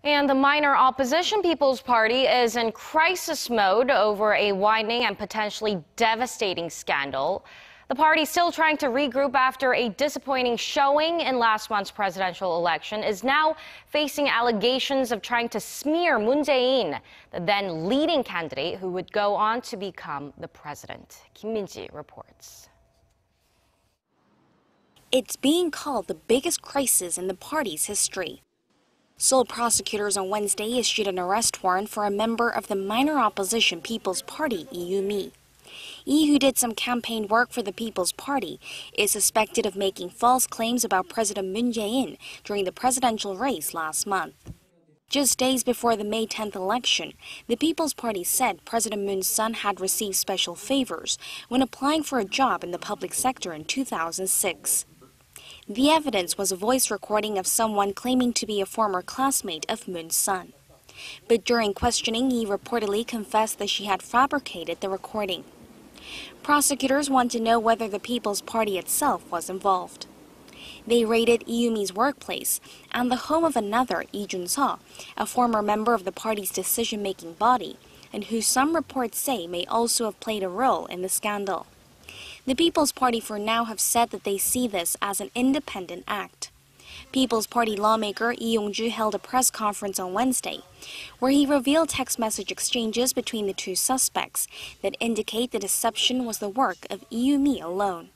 And the minor opposition People's Party is in crisis mode over a widening and potentially devastating scandal. The party, still trying to regroup after a disappointing showing in last month's presidential election, is now facing allegations of trying to smear Moon Jae-in, the then leading candidate who would go on to become the president. Kim Min-ji reports. It's being called the biggest crisis in the party's history. Seoul prosecutors on Wednesday issued an arrest warrant for a member of the minor opposition People's Party, Lee, who did some campaign work for the People's Party, is suspected of making false claims about President Moon Jae-in during the presidential race last month. Just days before the May 10th election, the People's Party said President Moon's son had received special favors when applying for a job in the public sector in 2006. The evidence was a voice recording of someone claiming to be a former classmate of Moon's son. But during questioning, he reportedly confessed that she had fabricated the recording. Prosecutors want to know whether the People's Party itself was involved. They raided Iumi's workplace and the home of another, Lee Jun-seo, a former member of the party's decision-making body, and who some reports say may also have played a role in the scandal. The People's Party for now have said that they see this as an independent act. People's Party lawmaker Lee Yong-ju held a press conference on Wednesday, where he revealed text message exchanges between the two suspects that indicate the deception was the work of Lee alone.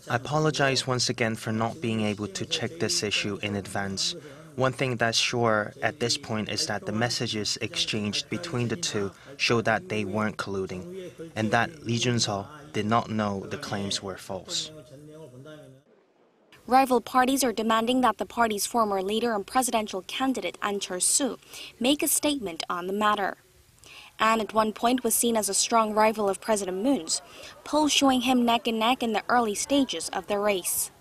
I apologize once again for not being able to check this issue in advance. One thing that's sure at this point is that the messages exchanged between the two show that they weren't colluding, and that Lee Jun-seo did not know the claims were false. Rival parties are demanding that the party's former leader and presidential candidate An Cheol-soo make a statement on the matter. An at one point was seen as a strong rival of President Moon's, polls showing him neck and neck in the early stages of the race.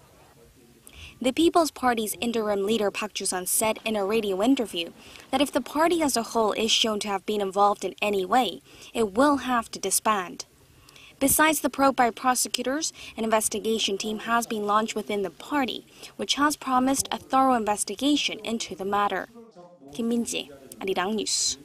The People's Party's interim leader Park Ju-sun said in a radio interview that if the party as a whole is shown to have been involved in any way, it will have to disband. Besides the probe by prosecutors, an investigation team has been launched within the party, which has promised a thorough investigation into the matter. Kim Min-ji, Arirang News.